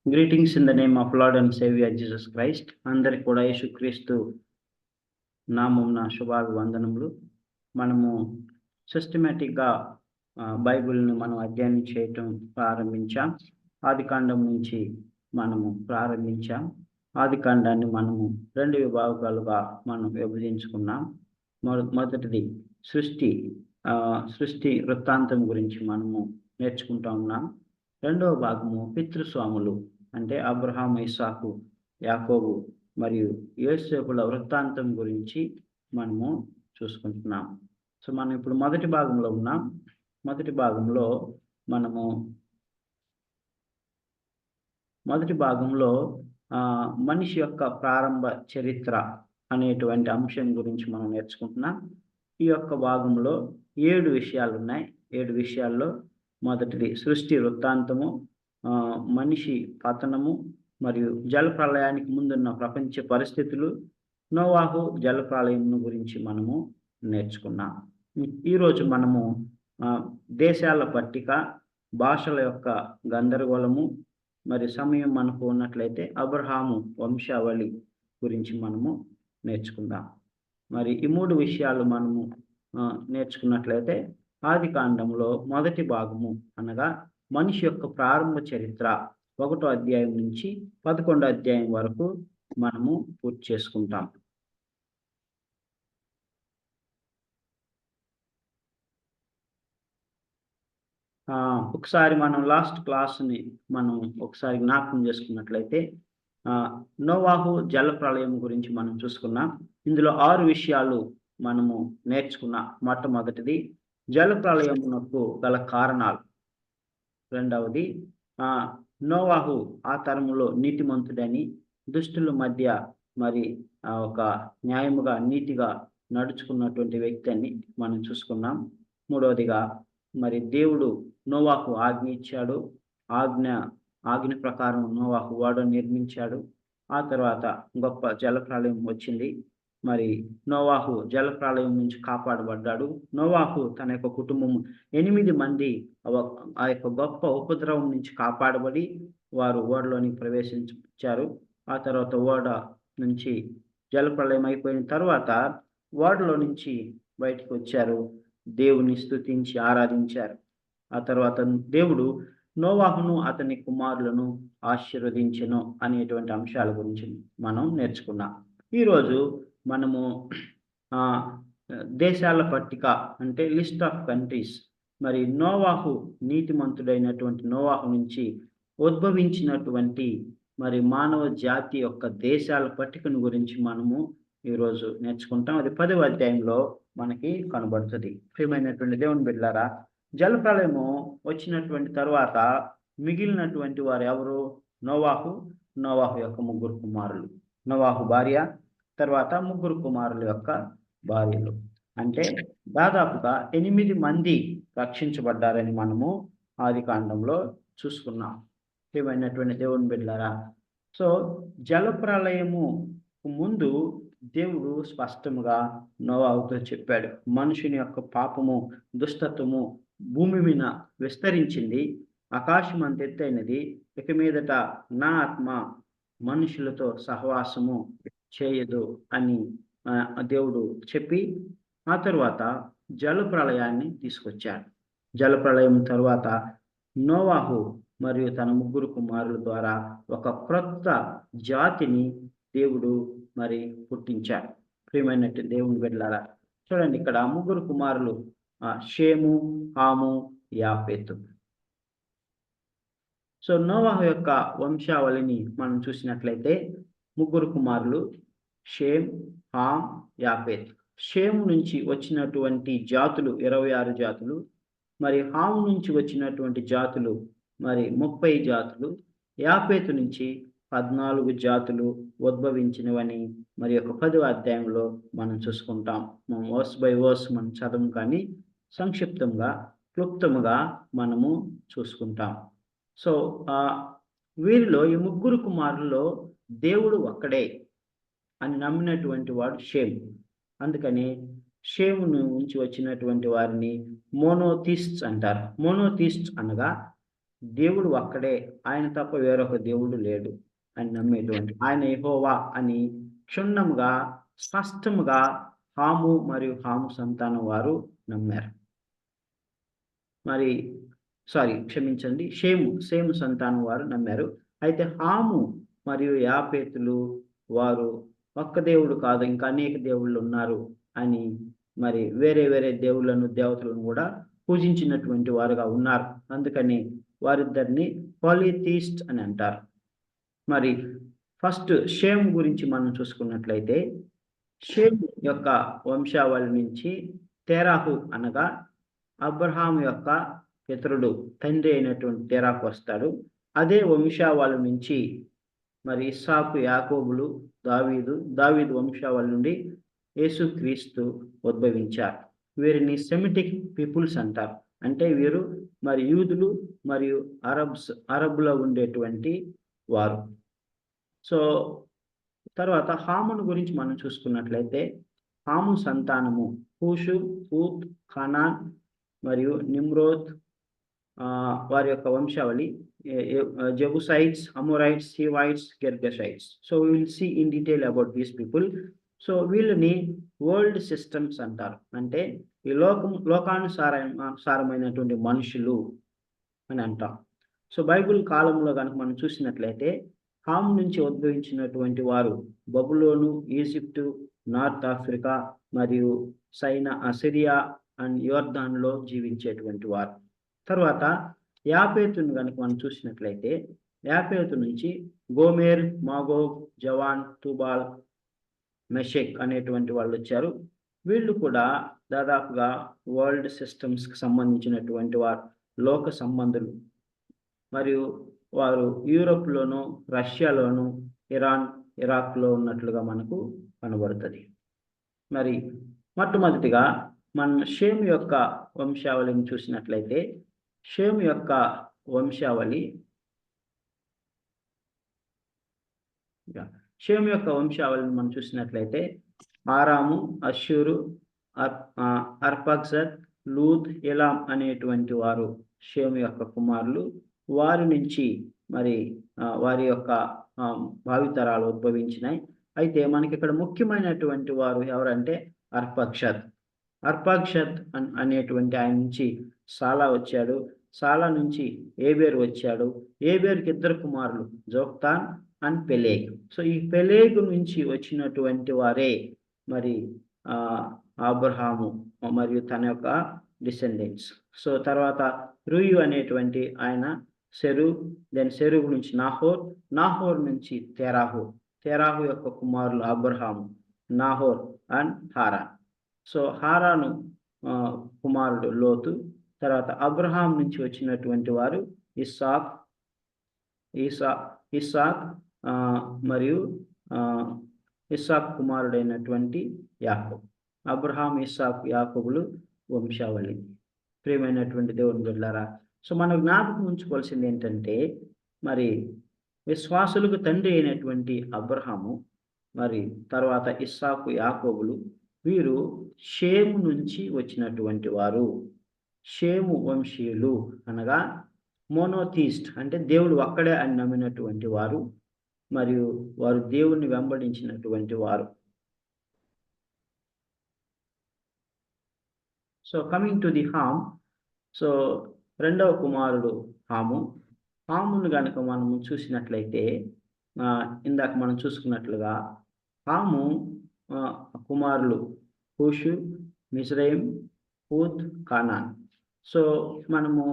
Greetings in the name of Lord and Savior Jesus Christ. అందరికి కూడా యేసుక్రీస్తు నామమున శుభాభివందనములు. మనము సిస్టమేటిక్గా బైబిల్ని మనం అధ్యయనం చేయటం ప్రారంభించాం. ఆదికాండం నుంచి మనము ప్రారంభించాం. ఆదికాండాన్ని మనము 2 విభాగాలుగా మనం విభజించుకున్నాం. మొదటిది సృష్టి వృత్తాంతం గురించి మనము నేర్చుకుంటా ఉన్నాం. రెండవ భాగము పితృస్వాములు అంటే అబ్రహాము, ఇస్సాకు, యాకోబు మరియు యోసేపుల వృత్తాంతం గురించి మనము చూసుకుంటున్నాం. సో మనం ఇప్పుడు మొదటి భాగంలో ఉన్నాం. మొదటి భాగంలో మనిషి యొక్క ప్రారంభ చరిత్ర అనేటువంటి అంశం గురించి మనం నేర్చుకుంటున్నాం. ఈ యొక్క భాగంలో 7 విషయాలు ఉన్నాయి. 7 విషయాల్లో మొదటిది సృష్టి వృత్తాంతము, మనిషి పతనము మరియు జలప్రళయానికి ముందున్న ప్రపంచ పరిస్థితులు, నోవాహు జలప్రళయం గురించి మనము నేర్చుకున్నాం. ఈరోజు మనము దేశాల పట్టిక, భాషల యొక్క గందరగోళము మరి సమయం మనకు ఉన్నట్లయితే అబ్రహాము వంశావళి గురించి మనము నేర్చుకుందాం. మరి ఈ 3 విషయాలు మనము నేర్చుకున్నట్లయితే ఆదికాండంలో మొదటి భాగము అనగా మనిషి యొక్క ప్రారంభ చరిత్ర 1వ అధ్యాయం నుంచి 11వ అధ్యాయం వరకు మనము పూర్తి చేసుకుంటాం. ఒకసారి మనం లాస్ట్ క్లాస్ని మనం ఒకసారి జ్ఞాపకం చేసుకున్నట్లయితే నోవాహు జలప్రళయం గురించి మనం చూసుకున్నాం. ఇందులో 6 విషయాలు మనము నేర్చుకున్నాం. మొట్టమొదటిది జలప్రళయమునకు గల కారణాలు. రెండవది నోవాహు ఆ తరములో నీతిమంతుడని, దుష్టుల మధ్య మరి ఒక న్యాయముగా నీతిగా నడుచుకున్నటువంటి వ్యక్తి అని మనం చూసుకున్నాం. మూడవదిగా మరి దేవుడు నోవాహు ఆజ్ఞ ఇచ్చాడు. ఆజ్ఞ ప్రకారం నోవాహు ఓడ నిర్మించాడు. ఆ తర్వాత గొప్ప జలప్రళయం వచ్చింది. మరి నోవాహు జలప్రళయం నుంచి కాపాడబడ్డాడు. నోవాహు తన యొక్క కుటుంబం 8 మంది ఆ యొక్క గొప్ప ఉపద్రవం నుంచి కాపాడబడి వారు ఓడలోని ప్రవేశించారు. ఆ తర్వాత ఓడ నుంచి జలప్రళయం అయిపోయిన తర్వాత ఓడలో నుంచి బయటకు వచ్చారు. దేవుని స్తుతించి ఆరాధించారు. ఆ తర్వాత దేవుడు నోవాహును అతని కుమారులను ఆశీర్వదించెను అనేటువంటి అంశాల గురించి మనం నేర్చుకున్నాం. ఈరోజు మనము దేశాల పట్టిక అంటే లిస్ట్ ఆఫ్ కంట్రీస్, మరి నోవాహు నీతిమంతుడైనటువంటి నోవాహు నుంచి ఉద్భవించినటువంటి మరి మానవ జాతి యొక్క దేశాల పట్టికను గురించి మనము ఈరోజు నేర్చుకుంటాం. అది 10వ అధ్యాయంలో మనకి కనబడుతుంది. ప్రియమైనటువంటి దేవుని బిడ్డలారా, జలప్రళయము వచ్చినటువంటి తర్వాత మిగిలినటువంటి వారు ఎవరు? నోవాహు యొక్క 3 కుమారులు, నోవాహు భార్య, తర్వాత 3 కుమారుల యొక్క భార్యలు. అంటే దాదాపుగా 8 మంది రక్షించబడ్డారని మనము ఆదికాండంలో చూసుకున్నాం. ప్రియమైనటువంటి దేవుని బిడ్డలారా, సో జలప్రళయము ముందు దేవుడు స్పష్టంగా నోవాహుతో చెప్పాడు, మనుషుని యొక్క పాపము, దుష్టత్వము భూమి మీద విస్తరించింది, ఆకాశం అంత ఎత్తైనది, ఇక మీదట నా ఆత్మ మనుషులతో సహవాసము చేయదు అని దేవుడు చెప్పి ఆ తరువాత జలప్రళయాన్ని తీసుకొచ్చాడు. జలప్రళయం తరువాత నోవాహు మరియు తన 3 కుమారుల ద్వారా ఒక క్రొత్త జాతిని దేవుడు మరి పుట్టించాడు. ప్రియమైనట్టు దేవుని బిడ్డలారా, చూడండి, ఇక్కడ 3 కుమారులు షేము, హాము, యాఫెతు. సో నోవాహు యొక్క వంశావళిని మనం చూసినట్లయితే 3 కుమారులు షేమ్, హామ్, యాఫెత్. షేము నుంచి వచ్చినటువంటి జాతులు 26 జాతులు, మరి హాము నుంచి వచ్చినటువంటి జాతులు మరి 30 జాతులు, యాఫెతు నుంచి 14 జాతులు ఉద్భవించినవని మరి ఒక 10వ అధ్యాయంలో మనం చూసుకుంటాం. మనం వర్స్ బై వర్స్ మనం చదవం, కానీ సంక్షిప్తంగా క్లుప్తముగా మనము చూసుకుంటాం. సో వీరిలో ఈ 3 కుమారుల్లో దేవుడు ఒక్కడే అని నమ్మినటువంటి వాడు షేము. అందుకని షేము నుంచి వచ్చినటువంటి వారిని మోనోథిస్ట్స్ అంటారు. మోనోథిస్ట్ అనగా దేవుడు ఒక్కడే, ఆయన తప్ప వేరొక దేవుడు లేడు అని నమ్మేటువంటి, ఆయన యెహోవా అని క్షుణ్ణముగా స్పష్టముగా హాము మరియు హాము సంతానం వారు నమ్మారు. మరి క్షమించండి, షేము సంతానం వారు నమ్మారు. అయితే హాము మరియు యాపేతులు వారు ఒక్క దేవుడు కాదు, ఇంకా అనేక దేవుళ్ళు ఉన్నారు అని మరి వేరే వేరే దేవుళ్ళను దేవతలను కూడా పూజించినటువంటి వారుగా ఉన్నారు. అందుకని వారిద్దరిని పాలిథీస్ట్ అని అంటారు. మరి ఫస్ట్ షేము గురించి మనం చూసుకున్నట్లయితే, షేము యొక్క వంశావళి నుంచి తేరాహు అనగా అబ్రహాం యొక్క పితరుడు తండ్రి అయినటువంటి తేరాహు వస్తాడు. అదే వంశావళి నుంచి మరి ఇస్సాకు, యాకోబులు, దావీదు వంశావళి నుండి యేసుక్రీస్తు ఉద్భవించారు. వీరిని సెమిటిక్ పీపుల్స్ అంటారు. అంటే వీరు మరి యూదులు మరియు అరబులో ఉండేటువంటి వారు. సో తర్వాత హామును గురించి మనం చూసుకున్నట్లయితే, హాము సంతానము కూషు, పూత్, ఖానాన్ మరియు నిమ్రోద్ వారి యొక్క వంశావళి, Jebusites, Amorites, Hivites, Girgashites. So we will see in detail about these people. So వీళ్ళని వరల్డ్ సిస్టమ్స్ అంటారు. అంటే ఈ లోకానుసారమైనటువంటి మనుషులు అని అంటాం. సో బైబిల్ కాలంలో కనుక మనం చూసినట్లయితే, హాము నుంచి ఉద్భవించినటువంటి వారు బబులోను, ఈజిప్టు, నార్త్ ఆఫ్రికా మరియు సిరియా అండ్ యోర్దాన్లో జీవించేటువంటి వారు. తర్వాత యాపేతును కనుక మనం చూసినట్లయితే, యాపేతు నుంచి గోమెర్, మాగోగ్, జవాన్, తుబాల్, మెషెక్ అనేటువంటి వాళ్ళు వచ్చారు. వీళ్ళు కూడా దాదాపుగా వరల్డ్ సిస్టమ్స్కి సంబంధించినటువంటి వారు, లోక సంబంధులు. మరియు వారు యూరోప్లోను, రష్యాలోను, ఇరాన్, ఇరాక్లో ఉన్నట్లుగా మనకు కనబడుతుంది. మరి మొట్టమొదటిగా మనం షేము యొక్క వంశావళిని చూసినట్లయితే, షేము యొక్క వంశావళిని మనం చూసినట్లయితే, ఆరాము, అష్షూరు, అర్పక్షద్, లూద్, ఎలాం అనేటువంటి వారు షేము యొక్క కుమారులు. వారి నుంచి మరి వారి యొక్క భావితరాలు ఉద్భవించినాయి. అయితే మనకి ఇక్కడ ముఖ్యమైనటువంటి వారు ఎవరంటే అర్పక్షద్ అనేటువంటి ఆయన నుంచి సాలా వచ్చాడు. సాలా నుంచి ఏబేరు వచ్చాడు. ఏబేరుకి ఇద్దరు కుమారులు, జోక్తాన్ అండ్ పెలేగ్. సో ఈ పెలేగు నుంచి వచ్చినటువంటి వారే మరి అబ్రహాము మరియు తన యొక్క డిసెండెంట్స్. సో తర్వాత రుయు అనేటువంటి ఆయన సెరుగు నుంచి నాహోర్ నుంచి తెరాహు యొక్క కుమారులు అబ్రహాము, నాహోర్ అండ్ హారాన్. సో హారాను కుమారుడు లోతు. తర్వాత అబ్రహాం నుంచి వచ్చినటువంటి వారు ఇస్సాక్ మరియు ఇస్సాక్ కుమారుడైనటువంటి యాకోబు. అబ్రహాం, ఇస్సాక్, యాకోబులు వంశావళి. ప్రియమైనటువంటి దేవుని బిడ్డలారా, సో మనం జ్ఞాపకం ఉంచుకోవాల్సింది ఏంటంటే, మరి విశ్వాసులకు తండ్రి అయినటువంటి అబ్రహాము, మరి తర్వాత ఇస్సాకు, యాకోబులు, వీరు షేము నుంచి వచ్చినటువంటి వారు. షేము వంశీయులు అనగా మోనోథీస్ట్, అంటే దేవుడు ఒక్కడే అని నమ్మినటువంటి వారు, మరియు వారు దేవుణ్ణి వెంబడించినటువంటి వారు. So coming to the Ham. So రెండవ కుమారుడు హామును కనుక మనము చూసినట్లయితే, ఇందాక మనం చూసుకున్నట్లుగా హాము కుమారులు కూషు, మిజ్రైమ్, పూత్, కానాన్. సో మనము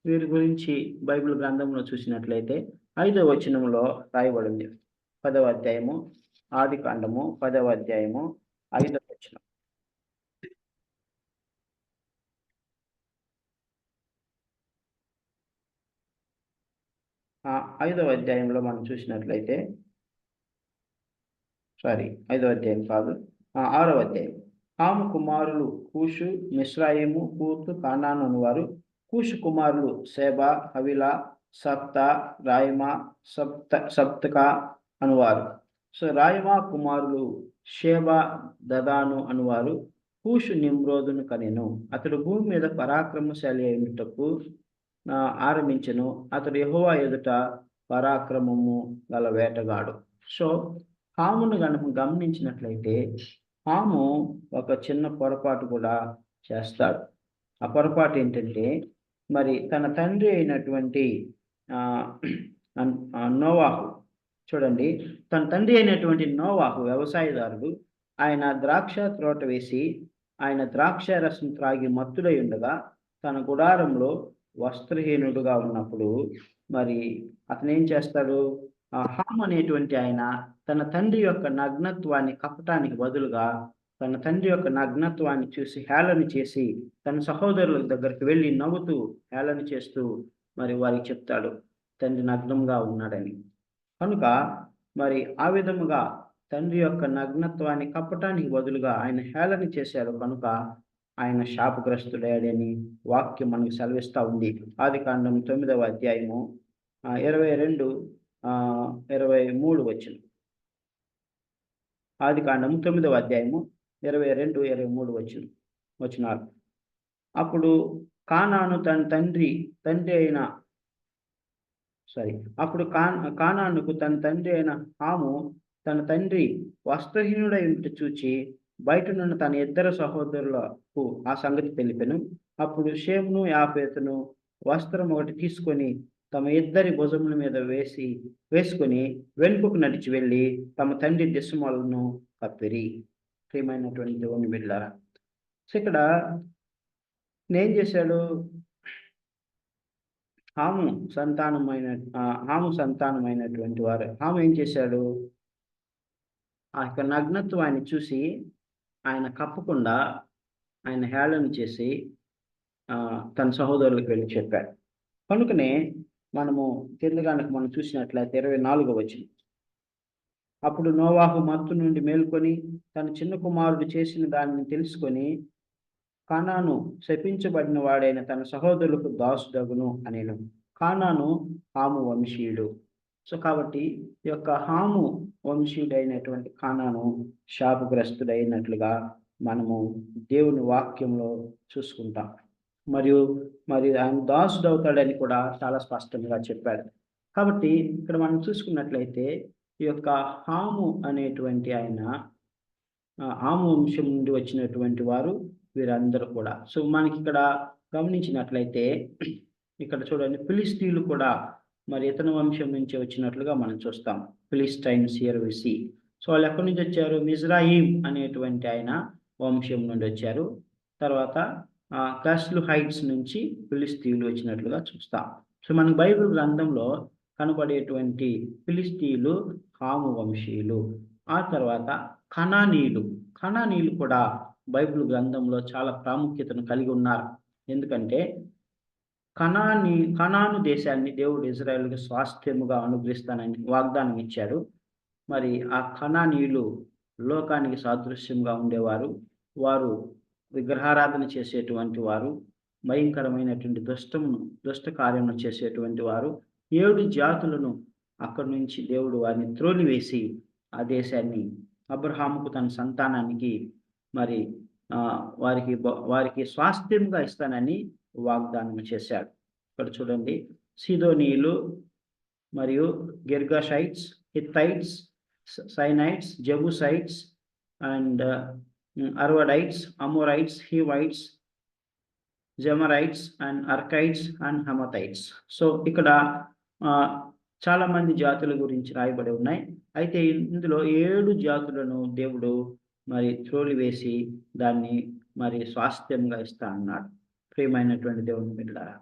వీరి గురించి బైబిల్ గ్రంథంలో చూసినట్లయితే 5వ వచనంలో రాయబడింది. 10వ అధ్యాయము, ఆదికాండము 10వ అధ్యాయము 5వ వచనం. ఐదవ అధ్యాయంలో మనం చూసినట్లయితే, 5వ అధ్యాయం కాదు, 6వ అధ్యాయం. హాము కుమారులు కూషు, మిస్రాయిము, పూత్, కానాన్ అనువారు. కూషు కుమారులు సేబా, హవిలా, సప్తా, రాయమా, సప్తకా అనువారు. సో రాయమా కుమారులు షేబా, దదాను అనువారు. కూషు నిమ్రోదును కనెను. అతడు భూమి మీద పరాక్రమశాలి అయినటకు ఆరంభించెను. అతడు యెహోవా ఎదుట పరాక్రమము గల వేటగాడు. సో హామును గనుక గమనించినట్లయితే హాము ఒక చిన్న పొరపాటు కూడా చేస్తాడు. ఆ పొరపాటు ఏంటంటే మరి తన తండ్రి అయినటువంటి నోవాహు చూడండి, తన తండ్రి అయినటువంటి నోవాహు వ్యవసాయదారుడు. ఆయన ద్రాక్ష తోట వేసి ఆయన ద్రాక్ష రసం త్రాగి మత్తుడై ఉండగా తన గుడారంలో వస్త్రహీనుడుగా ఉన్నప్పుడు మరి అతను ఏం చేస్తాడు? ఆ హాము అనేటువంటి ఆయన తన తండ్రి యొక్క నగ్నత్వాన్ని కప్పటానికి బదులుగా తన తండ్రి యొక్క నగ్నత్వాన్ని చూసి హేళన చేసి తన సహోదరుల దగ్గరికి వెళ్ళి నవ్వుతూ హేళన చేస్తూ మరి వారికి చెప్తాడు తండ్రి నగ్నంగా ఉన్నాడని. కనుక మరి ఆ విధముగా తండ్రి యొక్క నగ్నత్వాన్ని కప్పటానికి బదులుగా ఆయన హేళన చేశాడు కనుక ఆయన శాపగ్రస్తుడని వాక్యం మనకు సెలవిస్తూ ఉంది. ఆదికాండం 9వ అధ్యాయము 22-23 వచనం. ఆదికాండము 9వ అధ్యాయము 22-23 వచనాలు. అప్పుడు కానాను తన తండ్రి అయిన అప్పుడు కానానుకు తన తండ్రి అయిన హాము తన తండ్రి వస్త్రహీనుడై ఉంట చూచి బయటనున్న తన ఇద్దరు సహోదరులకు ఆ సంగతి తెలిపెను. అప్పుడు షేమును యాఫెతును వస్త్రం ఒకటి తీసుకొని తమ ఇద్దరి భుజముల మీద వేసుకొని వెనుకకు నడిచి వెళ్ళి తమ తండ్రి దిశమలను కప్పిరి. ప్రియమైనటువంటి దేవుని బిడ్డలారా, ఇక్కడ ఏం చేశాడు? హాము సంతానమైనటువంటి వారు హాము ఏం చేశాడు? ఆ యొక్క నగ్నత్వాన్ని చూసి ఆయన కప్పకుండా ఆయన హేళన చేసి తన సహోదరులకు వెళ్ళి చెప్పాడు. కనుకనే మనము మనం చూసినట్లయితే 24వ వచనం. అప్పుడు నోవాహు మత్తు నుండి మేల్కొని తన చిన్న కుమారుడు చేసిన దానిని తెలుసుకొని కానాను శపించబడిన వాడైన తన సహోదరులకు దాసుడగును అనేను. కానాను హాము వంశీయుడు. సో కాబట్టి ఈ యొక్క హాము వంశీయుడైనటువంటి కానాను శాపగ్రస్తుడైనట్లుగా మనము దేవుని వాక్యంలో చూసుకుంటాం. మరి ఆయన దాసుడవుతాడని కూడా చాలా స్పష్టంగా చెప్పాడు. కాబట్టి ఇక్కడ మనం చూసుకున్నట్లయితే ఈ యొక్క హాము అనేటువంటి ఆయన హాము వంశం నుండి వచ్చినటువంటి వారు వీరందరూ కూడా. సో మనకి ఇక్కడ గమనించినట్లయితే ఇక్కడ చూడండి, ఫిలిస్తీన్లు కూడా మరి ఇతని వంశం నుంచి వచ్చినట్లుగా మనం చూస్తాం. Philistines here we see. So వాళ్ళు ఎక్కడి నుంచి వచ్చారు? మిజ్రాయిం అనేటువంటి ఆయన వంశం నుండి వచ్చారు. తర్వాత కస్లు హైట్స్ నుంచి ఫిలిస్తీన్లు వచ్చినట్లుగా చూస్తాం. సో మనకి బైబిల్ గ్రంథంలో కనబడేటువంటి ఫిలిస్తీన్లు హాము వంశీయులు. ఆ తర్వాత కనానీయులు కూడా బైబిల్ గ్రంథంలో చాలా ప్రాముఖ్యతను కలిగి ఉన్నారు. ఎందుకంటే కనాను దేశాన్ని దేవుడు ఇజ్రాయేలుకు స్వాస్థ్యముగా అనుగ్రహిస్తానని వాగ్దానం ఇచ్చాడు. మరి ఆ కనానీయులు లోకానికి సాదృశ్యంగా ఉండేవారు. వారు విగ్రహారాధన చేసేటువంటి వారు, భయంకరమైనటువంటి దుష్ట కార్యములు చేసేటువంటి వారు. 7 జాతులను అక్కడి నుంచి దేవుడు వారిని త్రోలివేసి ఆ దేశాన్ని అబ్రహాముకు తన సంతానానికి మరి వారికి స్వాస్థ్యంగా ఇస్తానని వాగ్దానం చేశాడు. ఇక్కడ చూడండి, సీదోనీయులు మరియు గిర్గాషైట్స్, హిత్తైట్స్, సైనైట్స్, జెబూసైట్స్ అండ్ అర్వడైట్స్, అమోరైట్స్, హీవైట్స్, జెమరైట్స్ అండ్ అర్కైట్స్ అండ్ హమతైట్స్. సో ఇక్కడ చాలా మంది జాతుల గురించి రాయబడి ఉన్నాయి. అయితే ఇందులో 7 జాతులను దేవుడు మరి త్రోలివేసి దాన్ని మరి స్వాస్థ్యంగా ఇస్తా అన్నాడు. ప్రియమైనటువంటి దేవుని బిడ్డలారా,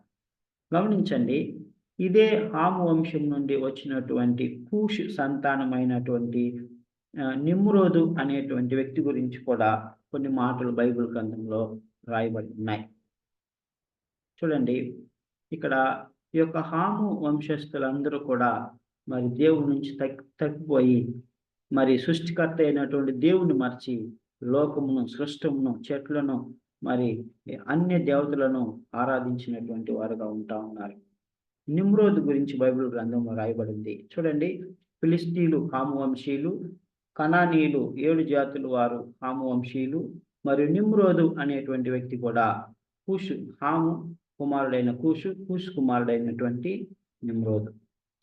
గమనించండి, ఇదే హాము వంశం నుండి వచ్చినటువంటి కూష్ సంతానమైనటువంటి నిమ్రోదు అనేటువంటి వ్యక్తి గురించి కూడా కొన్ని మాటలు బైబిల్ గ్రంథంలో రాయబడి ఉన్నాయి. చూడండి, ఇక్కడ ఈ యొక్క హాము వంశస్థులందరూ కూడా మరి దేవుడి నుంచి తప్పిపోయి మరి సృష్టికర్త అయినటువంటి దేవుని మర్చి లోకమును, సృష్టమును, చెట్లను, మరి అన్య దేవతలను ఆరాధించినటువంటి వారుగా ఉంటా ఉన్నారు. నిమ్రోదు గురించి బైబిల్ గ్రంథంలో రాయబడింది. చూడండి, ఫిలిస్తీన్లు హాము వంశీయులు, కనానీయులు 7 జాతుల వారు హాము వంశీయులు, మరియు నిమ్రోదు అనేటువంటి వ్యక్తి కూడా హాము కుమారుడైన కూషు, కూషు కుమారుడైనటువంటి నిమ్రోదు.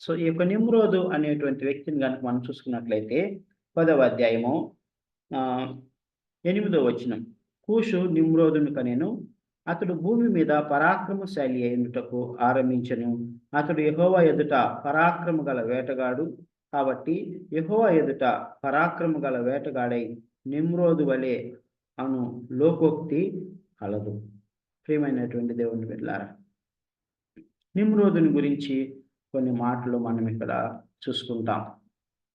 సో ఈ యొక్క నిమ్రోదు అనేటువంటి వ్యక్తిని కనుక మనం చూసుకున్నట్లయితే 10వ అధ్యాయము 8వ వచనం. కూషు నిమ్రోదును కనెను, అతడు భూమి మీద పరాక్రమశాలి అయ్యుటకు ఆరంభించెను. అతడు యెహోవా ఎదుట పరాక్రమ గల వేటగాడు. కాబట్టి యెహోవా ఎదుట పరాక్రమ గల వేటగాడై నిమ్రోదు వలె అను లోకోక్తి కలదు. ప్రియమైనటువంటి దేవుని బిడ్డలారా, నిమ్రోదుని గురించి కొన్ని మాటలు మనం ఇక్కడ చూసుకుంటాం.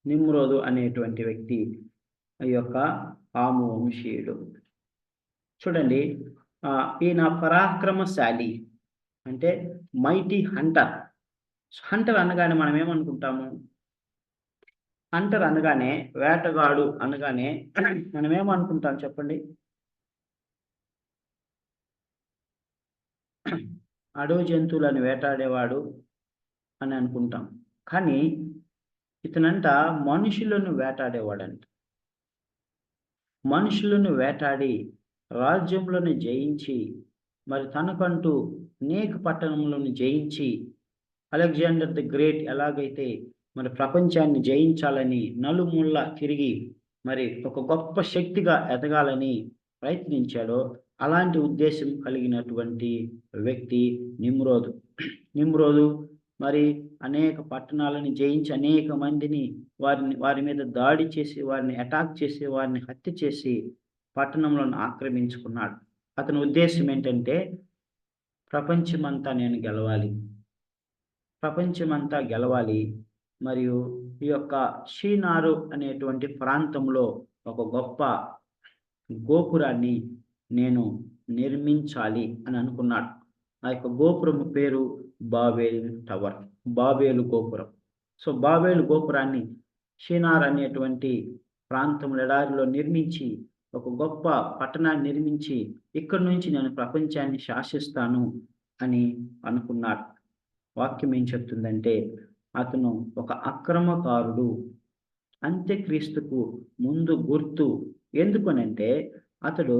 నిమ్రోదు అనేటువంటి వ్యక్తి ఈ యొక్క ఆము వంశీయుడు. చూడండి, ఈయన పరాక్రమశాలి అంటే మైటీ హంటర్. హంటర్ అనగానే మనం ఏమనుకుంటాము? హంటర్ అనగానే, వేటగాడు అనగానే మనం ఏమనుకుంటాం చెప్పండి? అడవి జంతువులను వేటాడేవాడు అని అనుకుంటాం. కానీ ఇతనంట మనుషులను వేటాడేవాడంట. మనుషులను వేటాడి రాజ్యములను జయించి, మరి తనకంటూ అనేక పట్టణములను జయించి, అలెగ్జాండర్ ది గ్రేట్ ఎలాగైతే మరి ప్రపంచాన్ని జయించాలని నలుమూల తిరిగి మరి ఒక గొప్ప శక్తిగా ఎదగాలని ప్రయత్నించాడో అలాంటి ఉద్దేశం కలిగినటువంటి వ్యక్తి నిమ్రోదు. నిమ్రోదు మరి అనేక పట్టణాలను జయించి అనేక మందిని వారి మీద దాడి చేసి, వారిని అటాక్ చేసి, వారిని హత్య చేసి పట్టణంలను ఆక్రమించుకున్నాడు. అతని ఉద్దేశం ఏంటంటే, ప్రపంచమంతా నేను గెలవాలి, ప్రపంచమంతా గెలవాలి. మరియు ఈ యొక్క షీనారు అనేటువంటి ప్రాంతంలో ఒక గొప్ప గోపురాన్ని నేను నిర్మించాలి అని అనుకున్నాడు. ఆ యొక్క గోపురం పేరు బాబేల్ టవర్, బాబేలు గోపురం. సో బాబేలు గోపురాన్ని షీనార్ అనేటువంటి ప్రాంతంలో ఎడారిలో నిర్మించి, ఒక గొప్ప పట్టణాన్ని నిర్మించి, ఇక్కడి నుంచి నేను ప్రపంచాన్ని శాసిస్తాను అని అనుకున్నాడు. వాక్యం ఏం చెప్తుందంటే, అతను ఒక అక్రమకారుడు, అంత్యక్రీస్తుకు ముందు గుర్తు. ఎందుకనంటే అతడు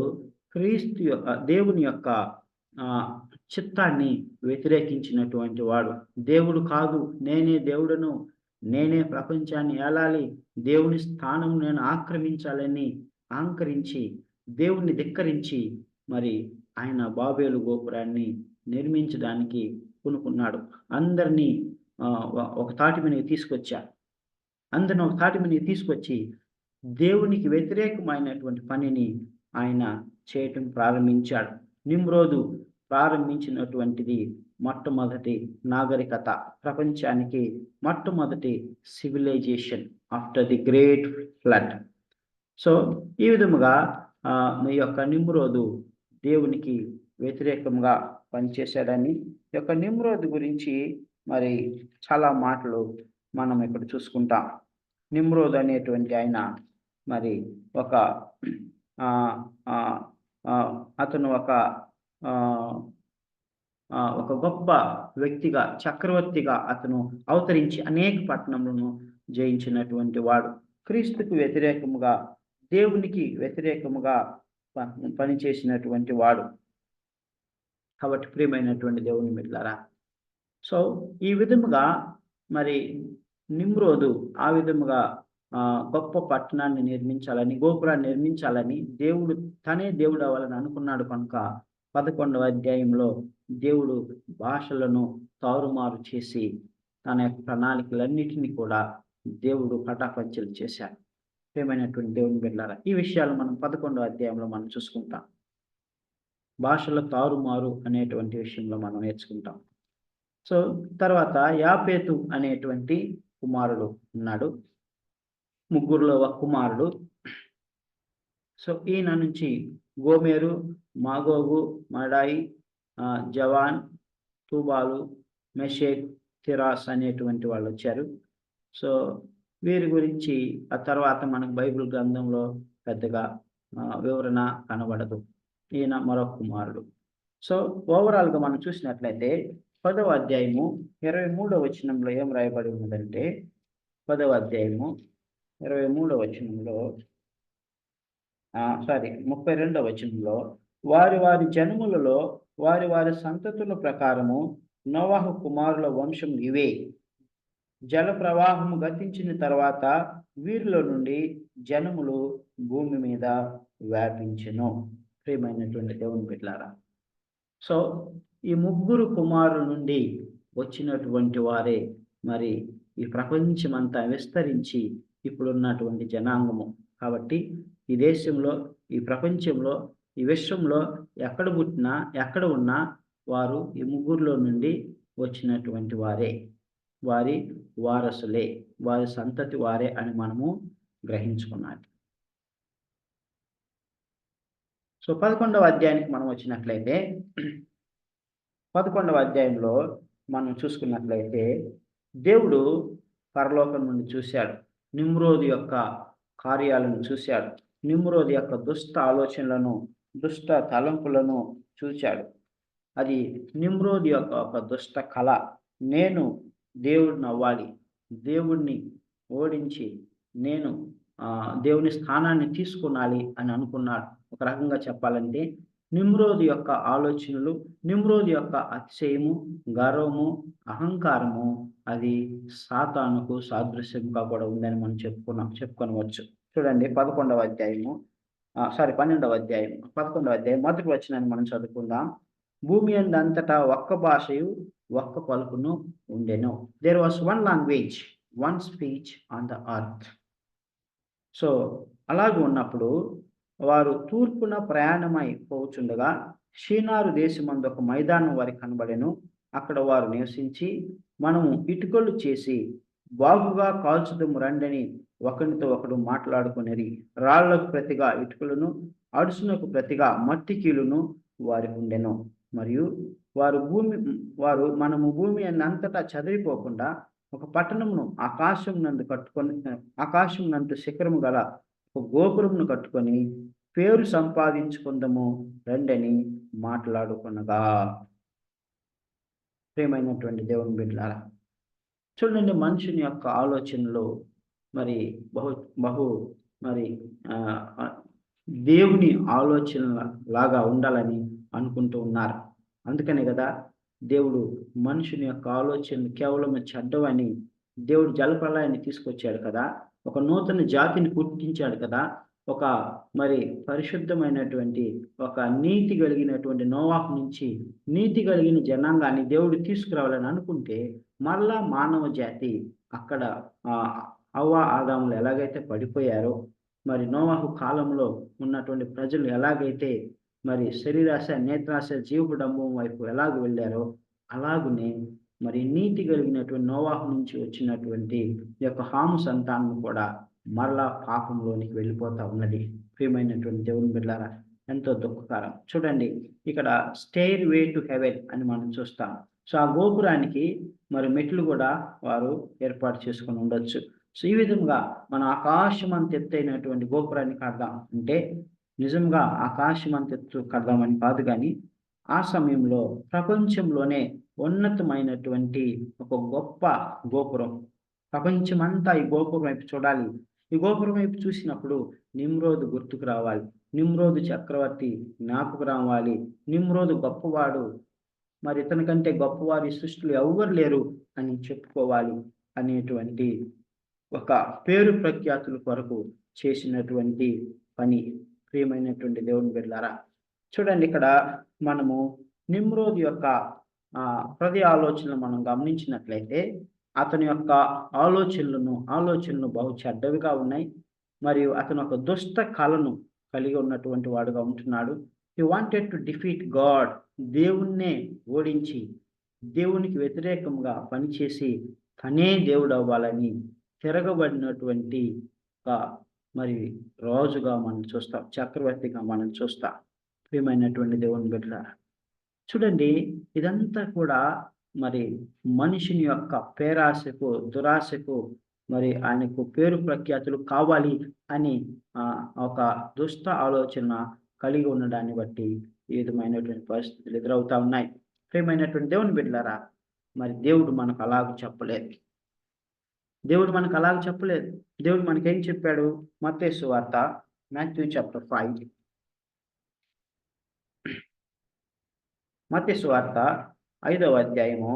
క్రీస్తు దేవుని యొక్క చిత్తాన్ని వ్యతిరేకించినటువంటి వాడు. దేవుడు కాదు, నేనే దేవుడను, నేనే ప్రపంచాన్ని ఏలాలి, దేవుని స్థానం నేను ఆక్రమించాలని అహంకరించి, దేవుణ్ణి ధిక్కరించి మరి ఆయన బాబేలు గోపురాన్ని నిర్మించడానికి పూనుకున్నాడు. అందరినీ ఒక తాటి మీద తీసుకొచ్చాడు. అందరిని ఒక తాటి మీద తీసుకొచ్చి దేవునికి వ్యతిరేకమైనటువంటి పనిని ఆయన చేయటం ప్రారంభించాడు. నిమ్రోదు ప్రారంభించినటువంటిది మొట్టమొదటి నాగరికత, ప్రపంచానికి మొట్టమొదటి civilization after the great flood. So ఈ విధముగా మీ యొక్క నిమ్రోదు దేవునికి వ్యతిరేకంగా పనిచేశాడని, ఈ యొక్క నిమ్రోదు గురించి మరి చాలా మాటలు మనం ఇక్కడ చూసుకుంటాం. నిమ్రోదు అనేటువంటి ఆయన మరి అతను ఒక గొప్ప వ్యక్తిగా, చక్రవర్తిగా అతను అవతరించి అనేక పట్టణములను జయించినటువంటి వాడు. క్రీస్తుకు వ్యతిరేకముగా, దేవునికి వ్యతిరేకముగా పనిచేసినటువంటి వాడు. కాబట్టి ప్రియమైనటువంటి దేవుని బిడ్డలారా, సో ఈ విధముగా మరి నిమ్రోదు ఆ విధముగా గొప్ప పట్టణాన్ని నిర్మించాలని, గోపురాన్ని నిర్మించాలని దేవుడు తనే దేవుడు అవ్వాలని అనుకున్నాడు. కనుక 11వ అధ్యాయంలో దేవుడు భాషలను తారుమారు చేసి తన యొక్క ప్రణాళికలన్నిటినీ కూడా దేవుడు పటాపంచలు చేశాడు. ప్రియమైనటువంటి దేవుని బిడ్డలారా, ఈ విషయాలు మనం 11వ అధ్యాయంలో మనం చూసుకుంటాం. భాషల తారుమారు అనేటువంటి విషయంలో మనం నేర్చుకుంటాం. సో తర్వాత యాపేతు అనేటువంటి కుమారుడు ఉన్నాడు, ముగ్గురులో ఒక కుమారుడు. సో ఈయన నుంచి గోమెరు, మాగోగు, మడాయి, జవాన్, తూబాలు, మెషేక్, తిరాస్ అనేటువంటి వాళ్ళు వచ్చారు. సో వీరి గురించి ఆ తర్వాత మనకు బైబిల్ గ్రంథంలో పెద్దగా వివరణ కనబడదు. ఈయన మరొక కుమారుడు. సో ఓవరాల్గా మనం చూసినట్లయితే 10వ అధ్యాయము 23వ వచనంలో ఏం రాయబడి ఉన్నదంటే, 10వ అధ్యాయము 23వ వచనంలో 32వ వచనంలో వారి వారి జన్ములలో వారి వారి సంతతుల ప్రకారము నోవహు కుమారుల వంశం ఇవే. జల ప్రవాహము గతించిన తర్వాత వీరిలో నుండి జనములు భూమి మీద వ్యాపించెను. ప్రియమైనటువంటి దేవుని బిడ్డలారా, సో ఈ ముగ్గురు కుమారుల నుండి వచ్చినటువంటి వారే మరి ఈ ప్రపంచమంతా విస్తరించి ఇప్పుడున్నటువంటి జనాంగము. కాబట్టి ఈ దేశంలో, ఈ ప్రపంచంలో, ఈ విశ్వంలో ఎక్కడ పుట్టినా ఎక్కడ ఉన్నా వారు ఈ ముగ్గురులో నుండి వచ్చినటువంటి వారే, వారి వారసులే, వారి సంతతి వారే అని మనము గ్రహించుకున్నాం. సో 11వ అధ్యాయానికి మనం వచ్చినట్లయితే 11వ అధ్యాయంలో మనం చూసుకున్నట్లయితే దేవుడు పరలోకం నుండి చూశాడు, నిమ్రోదు యొక్క కార్యాలను చూశాడు, నిమ్రోదు యొక్క దుష్ట ఆలోచనలను, దుష్ట తలంపులను చూశాడు. అది నిమ్రోదు యొక్క ఒక దుష్ట కళ. నేను దేవుడిని అవ్వాలి, దేవుణ్ణి ఓడించి నేను దేవుని స్థానాన్ని తీసుకునాలి అని అనుకున్నాడు. ఒక రకంగా చెప్పాలంటే నిమ్రోదు యొక్క ఆలోచనలు, నిమ్రోదు యొక్క అతిశయము, గర్వము, అహంకారము అది సాతానుకు సాదృశ్యంగా కూడా ఉందని మనం చెప్పుకొనవచ్చు. చూడండి 11వ అధ్యాయము 12వ అధ్యాయం 11వ అధ్యాయం మొదటి వచనాన్ని మనం చదువుకుందాం. భూమి అంతటా ఒక్క భాషయు ఒక్క పలుకును ఉండెను. There was one language, one speech on the earth. So అలాగే ఉన్నప్పుడు వారు తూర్పున ప్రయాణమై పోచుండగా షీనారు దేశమందు ఒక మైదానం వారికి కనబడెను. అక్కడ వారు నివసించి, మనము ఇటుకలు చేసి బాగుగా కాల్చుదము రండని ఒకరితో ఒకడు మాట్లాడుకునేది. రాళ్లకు ప్రతిగా ఇటుకలను, అడుసునకు ప్రతిగా మట్టి కీలును వారికి ఉండెను. మరియు మనము భూమి అంతటా చదివిపోకుండా ఒక పట్టణమును ఆకాశం నందు శిఖరము గల ఒక గోపురమును కట్టుకొని పేరు సంపాదించుకుందాము రండని మాట్లాడుకునగా. ప్రియమైనటువంటి దేవుని బిడ్డలారా, చూడండి, మనుషుని యొక్క ఆలోచనలు మరి బహు మరి దేవుని ఆలోచనల లాగా ఉండాలని అనుకుంటూ ఉన్నారు. అందుకనే కదా దేవుడు మనుషుని యొక్క ఆలోచనలు కేవలం చెడ్డవని దేవుడు జలప్రళయాన్ని తీసుకొచ్చాడు కదా, ఒక నూతన జాతిని పుట్టించాడు కదా, ఒక మరి పరిశుద్ధమైనటువంటి ఒక నీతి కలిగినటువంటి నోవాహు నుంచి నీతి కలిగిన జనాంగాన్ని దేవుడు తీసుకురావాలని అనుకుంటే మరలా మానవ జాతి అక్కడ అవ్వ ఆదాములు ఎలాగైతే పడిపోయారో, మరి నోవాహు కాలంలో ఉన్నటువంటి ప్రజలు ఎలాగైతే మరి శరీరాశ, నేత్రాశ, జీవడంబం వైపు ఎలాగ వెళ్ళారో అలాగునే మరి నీతి కలిగినటువంటి నోవాహు నుంచి వచ్చినటువంటి యొక్క హాము సంతానం కూడా మరలా పాపంలోనికి వెళ్ళిపోతా ఉన్నది. ప్రియమైనటువంటి దేవుని బిడ్డలారా, ఎంతో దుఃఖకరం. చూడండి, ఇక్కడ స్టెయిర్ వే టు హెవెన్ అని మనం చూస్తాం. సో ఆ గోపురానికి మరి మెట్లు కూడా వారు ఏర్పాటు చేసుకొని ఉండొచ్చు. సో ఈ విధంగా మన ఆకాశం అంత ఎత్తైనటువంటి గోపురాన్ని కడదాం అంటే నిజంగా ఆకాశం అంత ఎత్తు కడదామని కాదు, కానీ ఆ సమయంలో ప్రపంచంలోనే ఉన్నతమైనటువంటి ఒక గొప్ప గోపురం, ప్రపంచమంతా ఈ గోపురం వైపు చూడాలి. ఈ గోపురం వైపు చూసినప్పుడు నిమ్రోదు గుర్తుకు రావాలి, నిమ్రోదు చక్రవర్తి జ్ఞాపకు రావాలి, నిమ్రోదు గొప్పవాడు, మరి ఇతనికంటే గొప్పవారు ఈ సృష్టిలో ఎవ్వరు లేరు అని చెప్పుకోవాలి అనేటువంటి ఒక పేరు ప్రఖ్యాతుల కొరకు చేసినటువంటి పని. ప్రియమైనటువంటి దేవుని బిడ్డలారా, చూడండి, ఇక్కడ మనము నిమ్రోదు యొక్క హృదయ ఆలోచనలు మనం గమనించినట్లయితే అతని యొక్క ఆలోచనలు బహు చెడ్డవిగా ఉన్నాయి. మరియు అతను ఒక దుష్ట కళను కలిగి ఉన్నటువంటి వాడుగా ఉంటున్నాడు. He wanted to defeat God, దేవుణ్ణే ఓడించి దేవునికి వ్యతిరేకంగా పనిచేసి తనే దేవుడు అవ్వాలని తిరగబడినటువంటి ఒక మరి రాజుగా మనం చూస్తాం, చక్రవర్తిగా మనం చూస్తాం. ప్రియమైనటువంటి దేవుని బిడ్డలారా, చూడండి, ఇదంతా కూడా మరి మనిషిని యొక్క పేరాశకు, దురాశకు, మరి ఆయనకు పేరు ప్రఖ్యాతులు కావాలి అని ఒక దుష్ట ఆలోచన కలిగి ఉండడాన్ని బట్టి ఈ విధమైనటువంటి పరిస్థితులు ఎదురవుతా ఉన్నాయి. ప్రియమైనటువంటి దేవుని బిడ్డలారా, మరి దేవుడు మనకు అలాగ చెప్పలేదు. దేవుడు మనకేం చెప్పాడు? మత్తయి సువార్త, మాథ్యూ చాప్టర్ 5 మత్తయి సువార్త 5వ అధ్యాయము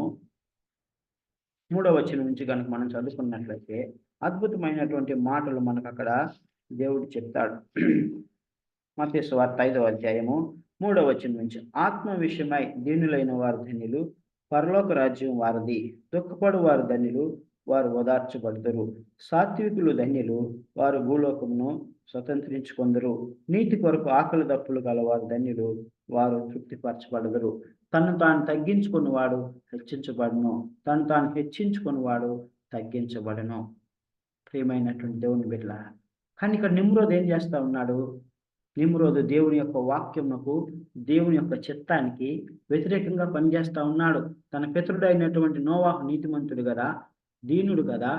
3వ వచనం నుంచి కనుక మనం చదువుకున్నట్లయితే అద్భుతమైనటువంటి మాటలు మనకు అక్కడ దేవుడు చెప్తాడు. మత్తయి సువార్త 5వ అధ్యాయము 3వ వచనం నుంచి, ఆత్మ విషయమై దీనులైన వారు ధన్యులు, పరలోక రాజ్యం వారిది. దుఃఖపడు వారు ధన్యులు, వారు ఓదార్చబడుదురు. సాత్వికులు ధన్యులు, వారు భూలోకమును స్వతంత్రించుకొందురు. నీతి కొరకు ఆకలి దప్పులు గలవారు ధన్యులు, వారు తృప్తిపరచబడదురు. తను తాను తగ్గించుకున్నవాడు హెచ్చించబడును, తను తాను హెచ్చించుకున్నవాడు తగ్గించబడును. ప్రియమైనటువంటి దేవుని బిడ్డ, కానీ ఇక్కడ నిమ్రోద్ ఏం చేస్తా ఉన్నాడు? నిమ్రోదు దేవుని యొక్క వాక్యమునకు, దేవుని యొక్క చిత్తానికి వ్యతిరేకంగా పనిచేస్తా ఉన్నాడు. తన పితరుడైనటువంటి నోవాహు నీతిమంతుడు కదా, దీనుడు కదా,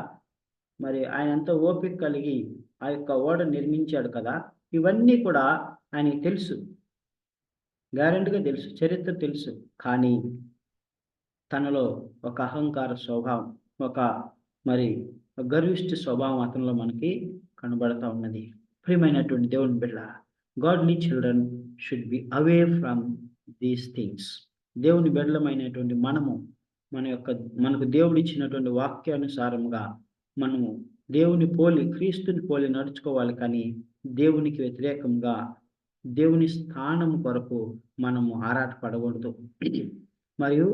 మరి ఆయన ఎంతో ఓపిక కలిగి ఆ యొక్క ఓడ నిర్మించాడు కదా. ఇవన్నీ కూడా ఆయనకి తెలుసు, గ్యారెంటీగా తెలుసు, చరిత్ర తెలుసు. కానీ తనలో ఒక అహంకార స్వభావం, ఒక మరి గర్విష్ఠ స్వభావం అతనిలో మనకి కనబడతా ఉన్నది. ప్రియమైనటువంటి దేవుని బిడ్డ, godly children should be away from these things. దేవుని బిడ్డలమైనటువంటి మనకు దేవుడు ఇచ్చినటువంటి వాక్యానుసారముగా మనము దేవుని పోలి, క్రీస్తుని పోలి నడుచుకోవాలి. కానీ దేవునికి వ్యతిరేకంగా, దేవుని స్థానం కొరకు మనము ఆరాటపడకూడదు. మరియు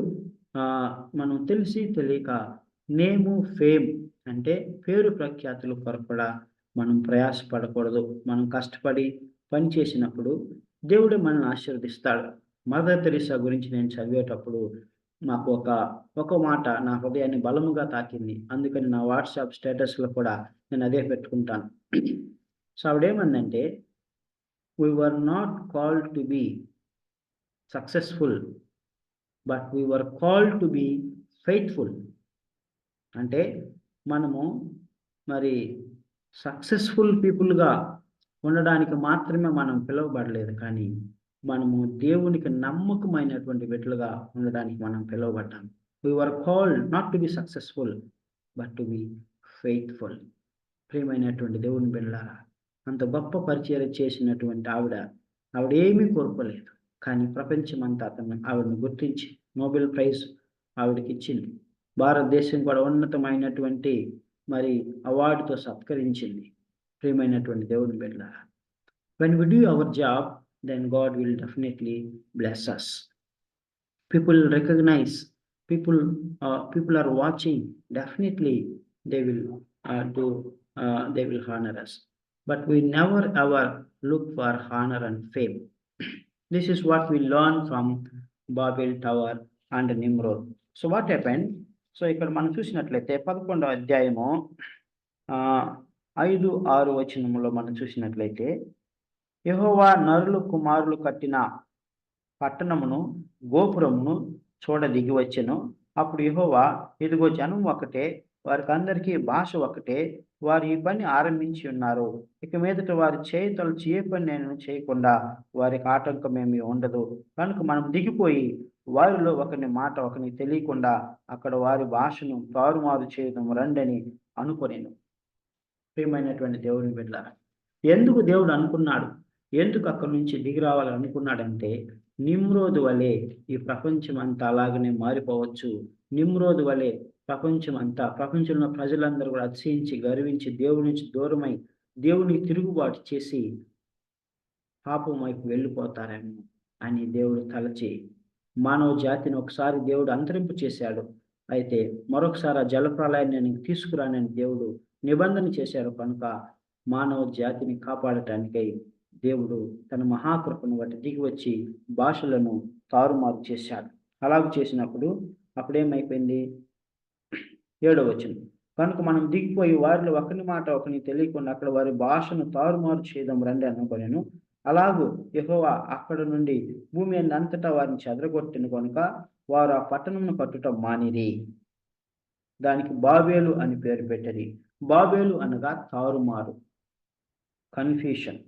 మనం తెలిసి తెలియక నేము, ఫేమ్ అంటే పేరు ప్రఖ్యాతుల కొరకు కూడా మనం ప్రయాసపడకూడదు. మనం కష్టపడి పని చేసినప్పుడు దేవుడే మనల్ని ఆశీర్వదిస్తాడు. మదర్ తెరీసా గురించి నేను చదివేటప్పుడు నాకు ఒక మాట నా హృదయాన్ని బలముగా తాకింది. అందుకని నా వాట్సాప్ స్టేటస్లో కూడా నేను అదే పెట్టుకుంటాను. సో ఆవిడేమందంటే, we were not called to be successful, but we were called to be faithful. అంటే మనము మరి సక్సెస్ఫుల్ పీపుల్గా ఉండడానికి మాత్రమే మనం పిలువబడలేదు, కానీ మనము దేవునికి నమ్మకమైనటువంటి బిడ్డలుగా ఉండడానికి మనం పిలువబడ్డాం. we were called not to be successful but to be faithful. ప్రియమైనటువంటి దేవుని బిడ్డలారా, అంత గొప్ప పరిచయం చేసినటువంటి ఆవిడ ఏమీ కోరుకోలేదు. కానీ ప్రపంచమంతా ఆవిడని గుర్తించి నోబెల్ ప్రైజ్ ఆవిడకి ఇచ్చింది. భారతదేశం కూడా ఉన్నతమైనటువంటి మరి అవార్డుతో సత్కరించింది. ప్రియమైనటువంటి దేవుని బిడ్డలారా, when we do our job, then God will definitely bless us. People recognize, people are watching, definitely they will honor us. But we never ever look for honor and fame. This is what we learn from Babel Tower and Nimrod. So what happened? So ఇక్కడ మనం చూసినట్లయితే 11వ అధ్యాయము 5-6 వచనములో మనం చూసినట్లయితే, యెహోవా నరులు కుమారులు కట్టిన పట్టణమును గోపురమును చూడ దిగి వచ్చెను. అప్పుడు యెహోవా, ఇదిగో జనం ఒకటే, వారికి అందరికీ భాష ఒకటే, వారు ఈ పని ఆరంభించి ఉన్నారు. ఇక మీదట వారి చేయతలచి ఏ పని నేను చేయకుండా వారికి ఆటంకమేమీ ఉండదు. కనుక మనం దిగిపోయి వారిలో ఒకని మాట ఒకరికి తెలియకుండా అక్కడ వారి భాషను తారుమారు చేయడం రండని అనుకొనేను. ప్రియమైనటువంటి దేవుని బిడ్డ, ఎందుకు దేవుడు అనుకున్నాడు, ఎందుకు అక్కడి నుంచి దిగి రావాలని అనుకున్నాడంటే, నిమ్రోదు వలె ఈ ప్రపంచం అంతా అలాగనే మారిపోవచ్చు. నిమ్రోదు వలె ప్రపంచంలో ప్రజలందరూ కూడా అతిశయించి గర్వించి దేవుడి నుంచి దూరమై దేవునికి తిరుగుబాటు చేసి పాపం వైపు వెళ్ళిపోతారేమో అని దేవుడు తలచి మానవ జాతిని ఒకసారి దేవుడు అంతరింపు చేశాడు. అయితే మరొకసారి ఆ జలప్రలయాన్ని నేను తీసుకురానని దేవుడు నిబంధన చేశాడు. కనుక మానవ జాతిని కాపాడటానికై దేవుడు తన మహాకృపను బట్టి దిగి వచ్చి భాషలను తారుమారు చేశాడు. అలాగ చేసినప్పుడు అప్పుడేమైపోయింది? 7వ వచనం, కనుక మనం దిగిపోయి వారిలో ఒకరి మాట ఒకరిని తెలియకుండా అక్కడ వారి భాషను తారుమారు చేయడం రండి అనుకొనెను. అలాగూ యెహోవా అక్కడ నుండి భూమి అంతటా వారిని చెదరగొట్టిన కనుక వారు ఆ పట్టణమును కట్టుట మానిరి. దానికి బాబేలు అని పేరు పెట్టిరి. బాబేలు అనగా తారుమారు, కన్ఫ్యూషన్.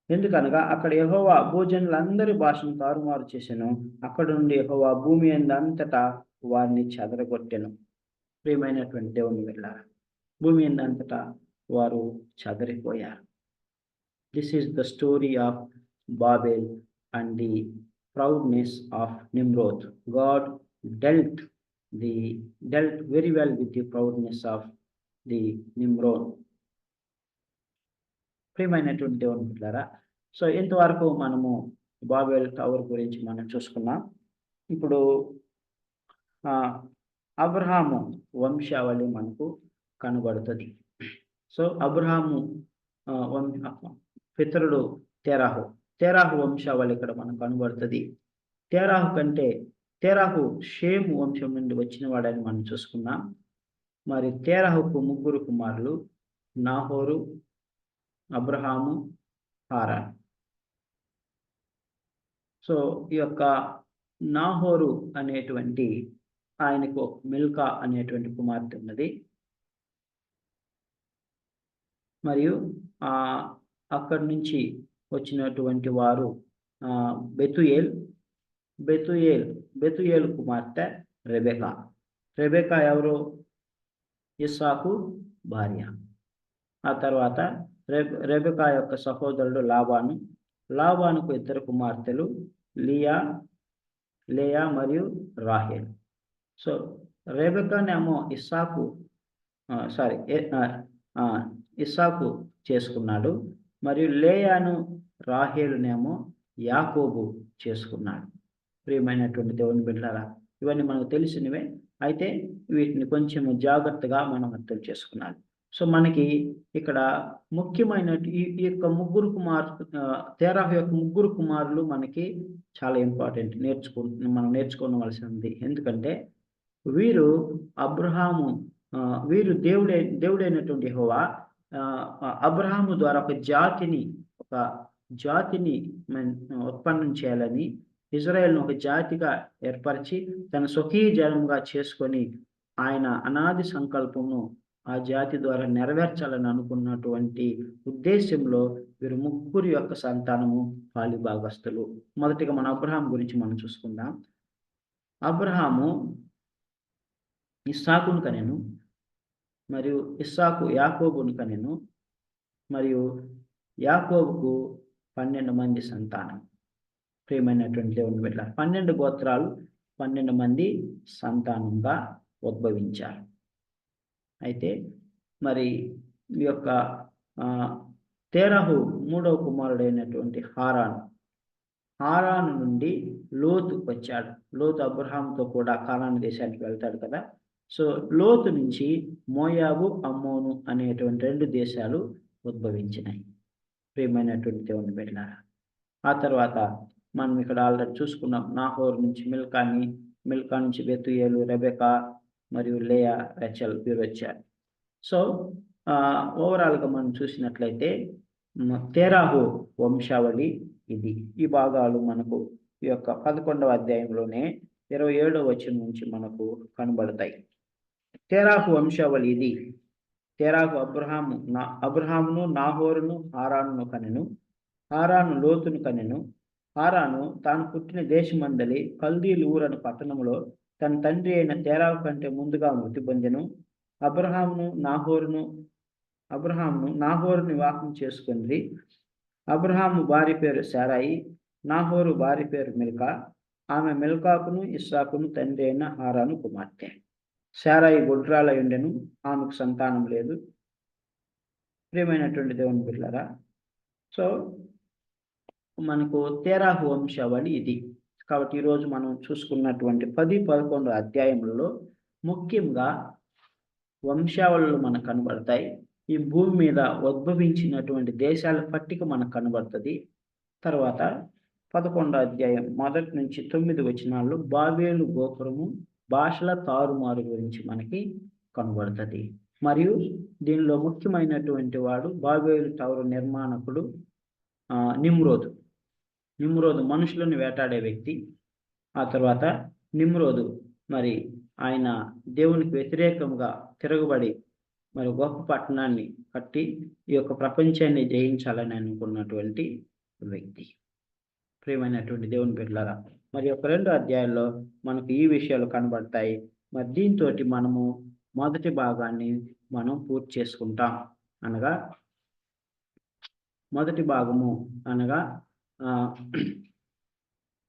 ఎందుకనగా అక్కడ యెహోవా భూజనులందరి భాషను తారుమారు చేసెను. అక్కడ నుండి యెహోవా భూమి అంతటా వారిని చెదరగొట్టెను. ప్రియమైనటువంటి దేవుని వల్ల భూమి అంతటా వారు చెదరిపోయారు. This is the story of Babel and the proudness of Nimrod. God dealt very well with the proudness of the Nimrod. ప్రియమైనటువంటి దేవుని బిడ్డలారా, సో ఇంతవరకు మనము బాబెల్ టవర్ గురించి మనం చూసుకున్నాం. ఇప్పుడు అబ్రహాము వంశావళి మనకు కనబడుతుంది. సో అబ్రహాము పితరుడు తెరాహు వంశావళి ఇక్కడ మనకు కనబడుతుంది. తెరాహు షేము వంశం నుండి వచ్చిన వాడని మనం చూసుకున్నాం. మరి తెరాహుకు 3 కుమారులు, నాహోరు, అబ్రహాము, హారాన్. సో ఈ యొక్క నాహోరు అనేటువంటి ఆయనకు మిల్కా అనేటువంటి కుమార్తె ఉన్నది. మరియు అక్కడి నుంచి వచ్చినటువంటి వారు బెతుయేల్ కుమార్తె రెబెకా ఎవరు? ఇస్సాకు భార్య. ఆ తర్వాత రెబెకా యొక్క సహోదరుడు లాబానుకు 2 కుమార్తెలు, లేయా మరియు రాహేల్. సో రెబెకానేమో ఇస్సాకు చేసుకున్నాడు, మరియు లేయాను రాహేలునేమో యాకోబు చేసుకున్నాడు. ప్రియమైనటువంటి దేవుని బిడ్డలారా, ఇవన్నీ మనకు తెలిసినవే. అయితే వీటిని కొంచెం జాగ్రత్తగా మనం అర్థం చేసుకున్నాం. సో మనకి ఇక్కడ ముఖ్యమైన ఈ యొక్క 3 కుమారులు, తెరాహు యొక్క 3 కుమారులు మనకి చాలా ఇంపార్టెంట్, మనం నేర్చుకోవలసింది. ఎందుకంటే వీరు దేవుడైనటువంటి యెహోవా అబ్రహాము ద్వారా ఒక జాతిని ఉత్పన్నం చేయాలని, ఇజ్రాయెల్ను ఒక జాతిగా ఏర్పరిచి తన స్వకీయ జనంగా చేసుకొని ఆయన అనాది సంకల్పమును ఆ జాతి ద్వారా నెరవేర్చాలని అనుకున్నటువంటి ఉద్దేశంలో వీరు 3 యొక్క సంతానము పాలిభాగస్తులు. మొదటిగా మన అబ్రహాం గురించి మనం చూసుకుందాం. అబ్రహాము ఇస్సాకును కనెను, మరియు ఇస్సాకు యాకోబును కనెను, మరియు యాకోబుకు 12 మంది సంతానం. ప్రియమైనటువంటి దేవుని బిడ్డ, 12 గోత్రాలు 12 మంది సంతానంగా ఉద్భవించారు. అయితే మరి ఈ యొక్క తెరాహు 3వ కుమారుడైనటువంటి హారాను నుండి లోతు వచ్చాడు. లోతు అబ్రహాంతో కూడా కానాను దేశానికి వెళ్తాడు కదా. సో లోతు నుంచి మోయాబు, అమ్మోను అనేటువంటి 2 దేశాలు ఉద్భవించినాయి. ప్రియమైనటువంటి దేవుని బిడ్డలారా, ఆ తర్వాత మనం ఇక్కడ ఆల్రెడీ చూసుకున్నాం. నాహోరు నుంచి మిల్కా నుంచి బెతుయేలు, రెబెకా మరియు లేయా, రచెల్ వీరు వచ్చారు. సో ఓవరాల్గా మనం చూసినట్లయితే తెరాహు వంశావళి ఇది. ఈ భాగాలు మనకు ఈ యొక్క 11వ అధ్యాయంలోనే 27వ వచనం నుంచి మనకు కనబడతాయి. తెరాహు వంశావళి ఇది. తెరాహు అబ్రహామును, నాహోరును, హారానును కనెను. హారాను లోతును కనెను. హారాను తాను పుట్టిన దేశమందలి కల్దీలు ఊరను పట్టణంలో తన తండ్రి అయిన తెరాహు కంటే ముందుగా మృతి పొందెను. అబ్రహామును నాహోరుని వివాహం చేసుకుంది. అబ్రహాము భార్య పేరు శారాయి, నాహోరు భార్య పేరు మిల్కా. ఆమె మిల్కాకును ఇస్సాకును తండ్రి అయిన హారాను కుమార్తె. శారాయి గుడ్రాలై ఉండెను, ఆమెకు సంతానం లేదు. ప్రియమైనటువంటి దేవుని బిడ్డలారా, సో మనకు తెరాహు వంశావళి ఇది. కాబట్టి ఈరోజు మనం చూసుకున్నటువంటి 10-11 అధ్యాయములలో ముఖ్యంగా వంశావళులు మనకు కనబడతాయి. ఈ భూమి మీద ఉద్భవించినటువంటి దేశాల పట్టిక మనకు కనబడుతుంది. తర్వాత 11వ అధ్యాయం 1 నుంచి 9 వచనాల్లో బాబేలు గోపురము భాషల తారుమారు గురించి మనకి కనబడుతుంది. మరియు దీనిలో ముఖ్యమైనటువంటి వాడు బాబేలు టవర్ నిర్మాణకుడు నిమ్రోదు మనుషులను వేటాడే వ్యక్తి. ఆ తర్వాత నిమ్రోదు మరి ఆయన దేవునికి వ్యతిరేకంగా తిరగబడి మరి గొప్ప పట్టణాన్ని కట్టి ఈ యొక్క ప్రపంచాన్ని జయించాలని అనుకున్నటువంటి వ్యక్తి. ప్రియమైనటువంటి దేవుని బిడ్డలారా, మరి ఒక 2 అధ్యాయాల్లో మనకు ఈ విషయాలు కనబడతాయి. మరి దీంతో మనము మొదటి భాగాన్ని మనం పూర్తి చేసుకుంటాం. మొదటి భాగము అనగా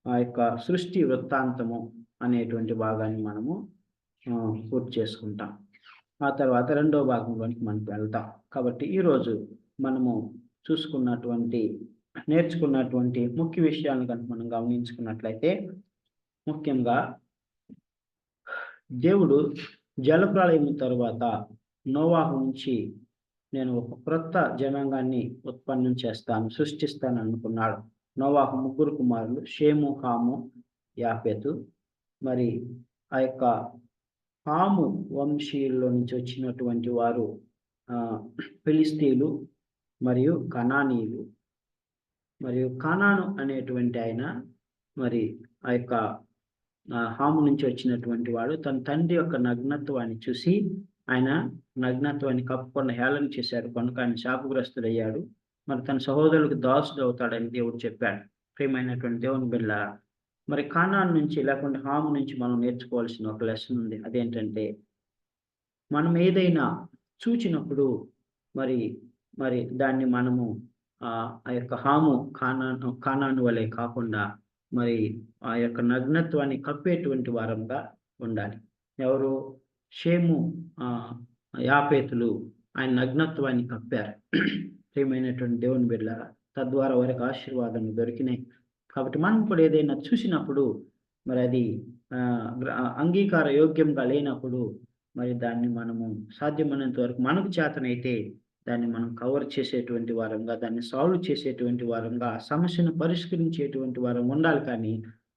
ఆ యొక్క సృష్టి వృత్తాంతము అనేటువంటి భాగాన్ని మనము పూర్తి చేసుకుంటాం. ఆ తర్వాత రెండో భాగంలోనికి మనకు వెళ్తాం. కాబట్టి ఈరోజు మనము నేర్చుకున్నటువంటి ముఖ్య విషయాలను కనుక మనం గమనించుకున్నట్లయితే, ముఖ్యంగా దేవుడు జలప్రళయం తరువాత నోవాహు నుంచి నేను ఒక క్రొత్త జనాంగాన్ని సృష్టిస్తాను అనుకున్నాడు. నోవాహు 3 కుమారులు, షేము, హాము, యాఫెతు. మరి ఆ యొక్క హాము వంశీయుల్లో నుంచి వచ్చినటువంటి వారు ఫిలిస్తీయులు మరియు కనానీయులు. మరియు కనాను అనేటువంటి ఆయన మరి ఆ యొక్క హాము నుంచి వచ్చినటువంటి వాడు తన తండ్రి యొక్క నగ్నత్వాన్ని చూసి ఆయన నగ్నత్వాన్ని కప్పుకొని హేళన చేశాడు కనుక ఆయన శాపగ్రస్తుడయ్యాడు. మరి తన సహోదరులకు దాసుడు అవుతాడని దేవుడు చెప్పాడు. ప్రియమైనటువంటి దేవుని బిడ్డలారా, మరి కానాను నుంచి లేకుంటే హాము నుంచి మనం నేర్చుకోవాల్సిన ఒక లెసన్ ఉంది. అదేంటంటే, మనం ఏదైనా చూచినప్పుడు మరి దాన్ని మనము ఆ యొక్క హాము కానాను వలె కాకుండా మరి ఆ యొక్క నగ్నత్వాన్ని కప్పేటువంటి వారంగా ఉండాలి. ఎవరు? షేము, యాఫెతులు ఆయన నగ్నత్వాన్ని కప్పారు. ప్రియమైనటువంటి దేవుని బిడ్డలారా, తద్వారా వారికి ఆశీర్వాదం దొరికినాయి. కాబట్టి మనం కూడా ఏదైనా చూసినప్పుడు మరి అది అంగీకార యోగ్యంగా లేనప్పుడు మరి దాన్ని మనము సాధ్యమైనంత వరకు మనకు చేతనైతే దాన్ని మనం కవర్ చేసేటువంటి వారంగా, దాన్ని సాల్వ్ చేసేటువంటి వారంగా, సమస్యను పరిష్కరించేటువంటి వారం ఉండాలి. కానీ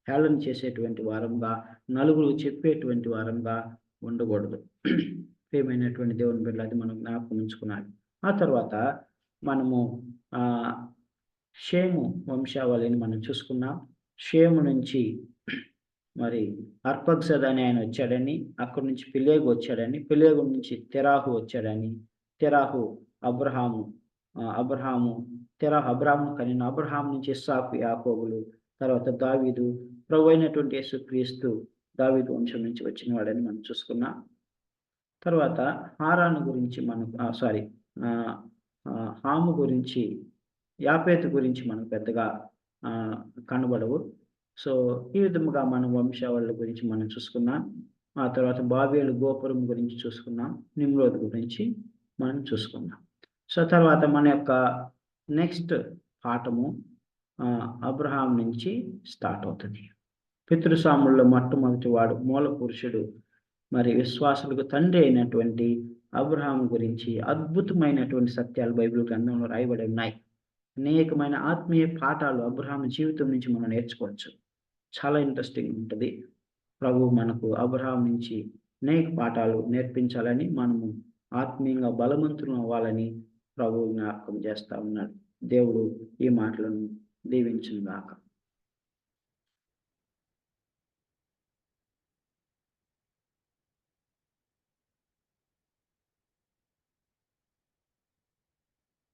హేళన చేసేటువంటి వారంగా, నలుగురు చెప్పేటువంటి వారంగా ఉండకూడదు. ప్రియమైనటువంటి దేవుని బిడ్డలు, అది మనం జ్ఞాపకం ఉంచుకున్నాలి. ఆ తర్వాత మనము షేము వంశావళిని మనం చూసుకున్నాం. షేము నుంచి మరి అర్పక్సద్ అనే ఆయన వచ్చాడని, అక్కడి నుంచి పెలేగు వచ్చాడని, పెలేగు నుంచి తెరాహు వచ్చాడని, తెరాహు అబ్రహాము కనిన అబ్రహాము నుంచి ఇస్సాకు, యాకోబులు, తర్వాత దావీదు, ప్రభు అయినటువంటి యేసుక్రీస్తు దావీదు వంశం నుంచి వచ్చిన వాడని మనం చూసుకున్నాం. తర్వాత హారాను గురించి హాము గురించి, యాఫెతు గురించి మనకు పెద్దగా కనబడవు. సో ఈ విధముగా మనం వంశావళి గురించి మనం చూసుకున్నాం. ఆ తర్వాత బాబేలు గోపురం గురించి చూసుకున్నాం. నిమ్రోద్ గురించి మనం చూసుకున్నాం. సో తర్వాత మన యొక్క నెక్స్ట్ పాఠము అబ్రహాం నుంచి స్టార్ట్ అవుతుంది. పితృసాముల్లో మొట్టమొదటి వాడు, మూల పురుషుడు, మరి విశ్వాసులకు తండ్రి అయినటువంటి అబ్రహాం గురించి అద్భుతమైనటువంటి సత్యాలు బైబిల్ గ్రంథంలో రాయబడి ఉన్నాయి. అనేకమైన ఆత్మీయ పాఠాలు అబ్రహాం జీవితం నుంచి మనం నేర్చుకోవచ్చు. చాలా ఇంట్రెస్టింగ్ ఉంటుంది. ప్రభు మనకు అబ్రహాం నుంచి అనేక పాఠాలు నేర్పించాలని, మనము ఆత్మీయంగా బలవంతులు అవ్వాలని ప్రభు జ్ఞాపకం చేస్తా ఉన్నాడు. దేవుడు ఈ మాటలను దీవించును గాక.